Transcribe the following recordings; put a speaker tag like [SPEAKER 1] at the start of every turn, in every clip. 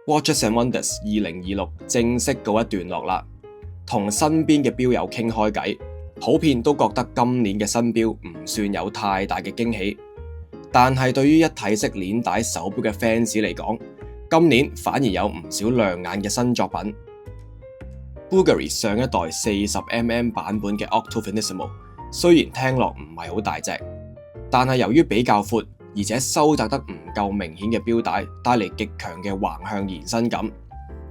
[SPEAKER 1] Watches and Wonders 2026正式告一段落啦，同身邊嘅錶友傾開偈，普遍都覺得今年嘅新錶唔算有太大嘅驚喜。但係對於一體式鏈帶手錶嘅 fans 嚟講，今年反而有唔少亮眼嘅新作品。Bulgari 上一代 40mm 版本嘅 Octo Finissimo 雖然聽落唔係好大隻，但係由於比較闊，而且收窄得唔夠明顯嘅錶帶，帶嚟極強嘅橫向延伸感，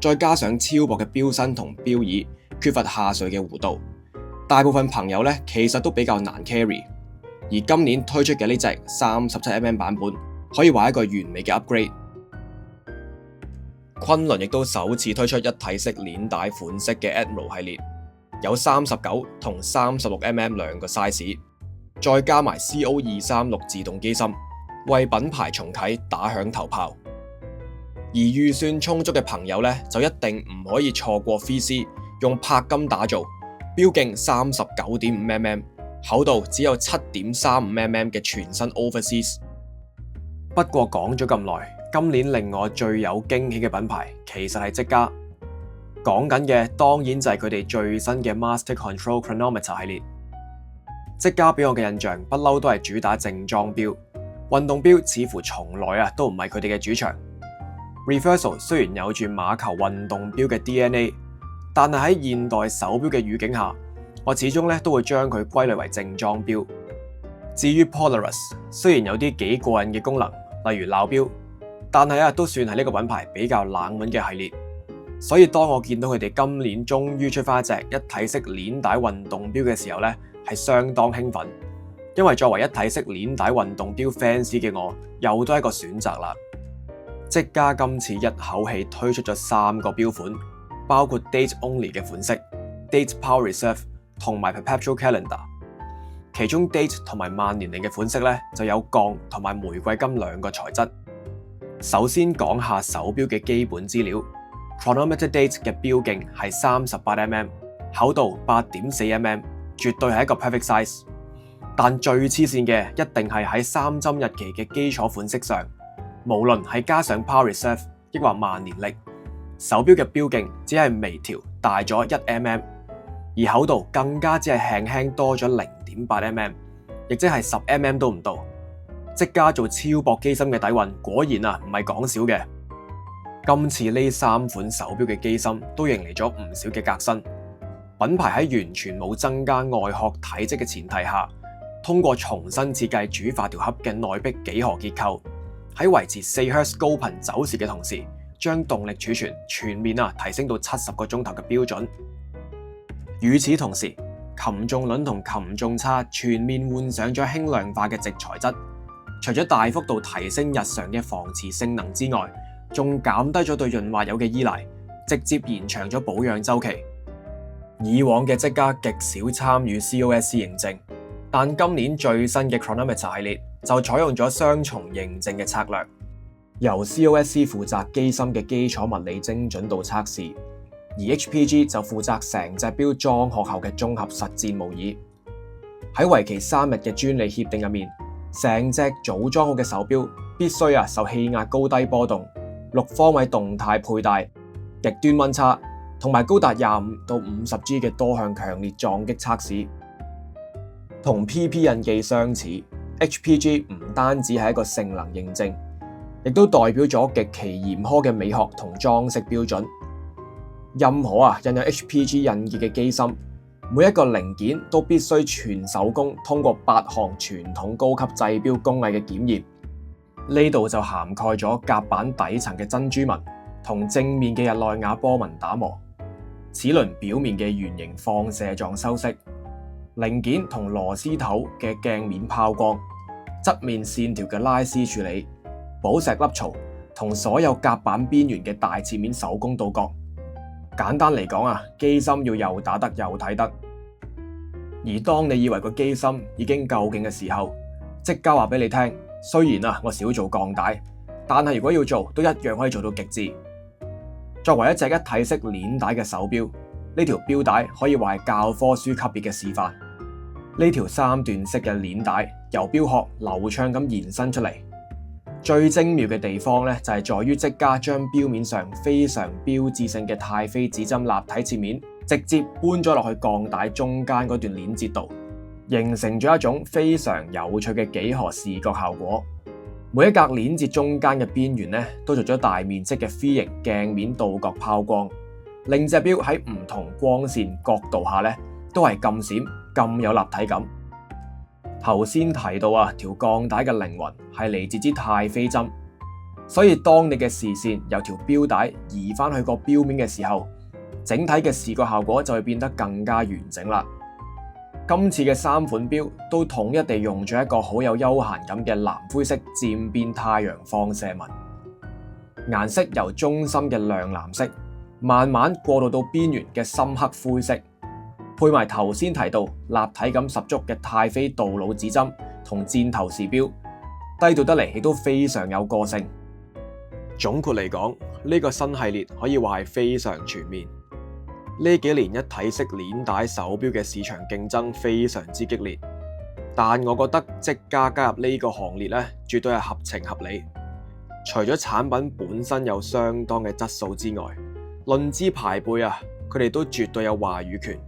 [SPEAKER 1] 再加上超薄嘅錶身同錶耳，缺乏下垂嘅弧度，大部分朋友呢其實都比較難 carry。而今年推出嘅呢隻 37mm 版本，可以話一個完美嘅 upgrade。崑崙亦都首次推出一體式鏈帶款式嘅 Admiral 系列，有39同36mm 兩個 size， 再加埋 CO236 自動機芯，為品牌重啟打響頭炮。而預算充足嘅朋友呢，就一定唔可以錯過 3C 用鉑金打造，錶徑 39.5mm， 厚度只有 7.35mm 嘅全新 Overseas。不過講咗咁耐，今年令我最有驚喜嘅品牌其實係積家，講緊嘅當然就係佢哋最新嘅 Master Control Chronometer 系列。積家俾我嘅印象不嬲都係主打正裝錶，運動錶似乎從來都唔係佢哋嘅主場。Reversal 雖然有住馬球運動錶嘅 DNA， 但係喺現代手錶嘅語境下，我始終都會將佢歸類為正裝錶。至於 Polaris 雖然有啲幾過癮嘅功能，例如鬧錶，但係都算係呢個品牌比較冷門嘅系列。所以當我見到佢哋今年終於出返一隻一體式鏈帶運動錶嘅時候呢，係相當興奮，因為作為一體式鏈帶運動錶 fans 嘅我，又多一個選擇啦。積家今次一口氣推出咗3個錶款，包括 Date Only 嘅款式、Date Power Reserve 同埋 Perpetual Calendar。其中 Date 同埋萬年曆嘅款式呢，就有鋼同埋玫瑰金兩個材質。首先講下手錶嘅基本資料。Chronometer Date 嘅錶徑係 38mm， 厚度 8.4mm， 絕對係一個 perfect size。但最黐線嘅一定係喺3針日期嘅基礎款式上，無論係加上 Power Reserve 抑或萬年曆，手錶嘅錶徑只係微調大咗 1mm， 而厚度更加只係輕輕多咗 0.8mm， 亦即係 10mm 都唔到。積家做超薄機芯嘅底蘊果然唔係講笑嘅。今次呢3款手錶嘅機芯都迎嚟咗唔少嘅革新。品牌喺完全冇增加外殼體積嘅前提下，通過重新設計主發條盒嘅內壁幾何結構，喺維持4 Hz 高頻走時嘅同時，將動力儲存全面提升到70個鐘頭嘅標準。與此同時，擒縱輪同擒縱叉全面換上咗輕量化嘅矽材質，除咗大幅度提升日常嘅防磁性能之外，仲減低咗對潤滑油嘅依賴，直接延長咗保養週期。以往嘅積家極少參與 COSC 認證，但今年最新嘅 Chronometer 系列就採用咗雙重認證嘅策略，由 COSC 負責機芯嘅基礎物理精準度測試，而 HPG 就負責成隻錶裝殼後嘅綜合實戰模擬。喺為期3日嘅專利協定入面，成隻組裝好嘅手錶必須受氣壓高低波動、6方位動態佩戴、極端溫差同埋高達25到50G 嘅多向強烈撞擊測試。同 PP 印記相似， HPG 唔單止係一個性能認證，亦都代表咗極其嚴苛嘅美學同裝飾標準。任何印有 HPG 印記嘅機芯，每一個零件都必須全手工通過8項傳統高級製錶工藝嘅檢驗。呢度就涵蓋咗甲板底層嘅珍珠紋同正面嘅日內瓦波紋打磨，齒輪表面嘅圓形放射狀修飾，零件同螺絲頭嘅鏡面拋光，側面線條嘅拉絲處理，寶石凹槽同所有甲板邊緣嘅大切面手工鍍鉻。簡單嚟講機芯要又打得又睇得。而當你以為個機芯已經夠勁嘅時候，積家話俾你聽，雖然我少做鋼帶，但係如果要做，都一樣可以做到極致。作為一隻一體式鏈帶嘅手錶，呢條錶帶可以話係教科書級別嘅示範。呢條3段式嘅鏈帶由錶殼流暢咁延伸出嚟，最精妙嘅地方咧，就係在於積家將錶面上非常標誌性嘅太妃指針立體切面，直接搬咗落去鋼帶中間嗰段鏈接度，形成咗一種非常有趣嘅幾何視覺效果。每一格鏈接中間嘅邊緣咧，都做咗大面積嘅 V 型鏡面鍍鉻拋光，令隻錶喺唔同光線角度下咧，都係咁閃咁有立體感。頭先提到條鋼帶嘅靈魂係嚟自支太妃針，所以當你嘅視線由條錶帶移翻去個錶面嘅時候，整體嘅視覺效果就會變得更加完整啦。今次嘅3款錶都統一地用咗一個好有休閒感嘅藍灰色漸變太陽放射紋，顏色由中心嘅亮藍色慢慢過渡到邊緣嘅深黑灰色，配埋頭先提到立體感十足嘅太妃鍍鉻指針同箭頭時錶，低調得嚟亦都非常有個性。總括嚟講，呢個新系列可以話係非常全面。呢幾年一體式鏈帶手錶嘅市場競爭非常之激烈，但我覺得積家加入呢個行列咧，絕對係合情合理。除咗產品本身有相當嘅質素之外，論資排輩佢哋都絕對有話語權。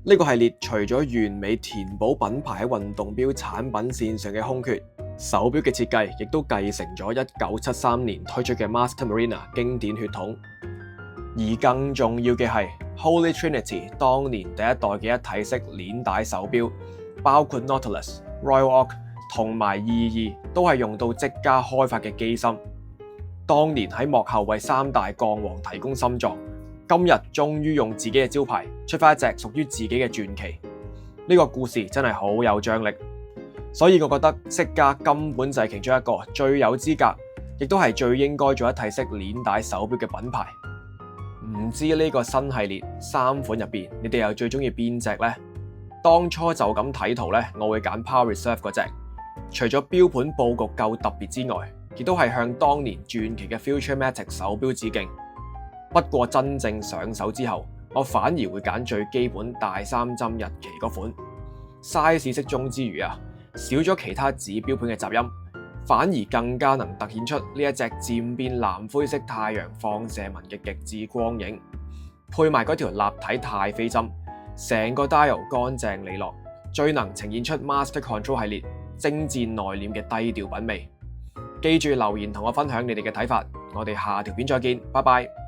[SPEAKER 1] 呢個系列除咗完美填補品牌喺運動錶產品線上嘅空缺，手錶嘅設計亦都繼承咗1973年推出嘅 Master Marina 經典血統。而更重要嘅係 Holy Trinity 當年第一代嘅一體式鏈帶手錶，包括 Nautilus、Royal Oak 同埋22都係用到積家開發嘅機芯。當年喺幕後為3大鋼王提供心臟，今日終於用自己嘅招牌出翻一隻屬於自己嘅傳奇。呢個故事真係好有張力，所以我覺得積家根本就係其中一個最有資格，亦都係最應該做一體式鏈帶手錶嘅品牌。唔知呢個新系列3款入邊，你哋又最中意邊隻呢？當初就咁睇圖咧，我會揀 Power Reserve 嗰隻。除咗錶盤佈局夠特別之外，亦都係向當年傳奇嘅 Futurematic 手錶致敬。不過真正上手之後，我反而會揀最基本大3針日期嗰款。size 適中之餘少咗其他指錶盤嘅雜音，反而更加能凸顯出呢一隻漸變藍灰色太陽放射紋嘅極致光影，配埋嗰條立體太妃針，成個 dial 乾淨利落，最能呈現出 Master Control 系列精緻內斂嘅低調品味。記住留言同我分享你哋嘅睇法，我哋下條片再見，拜拜。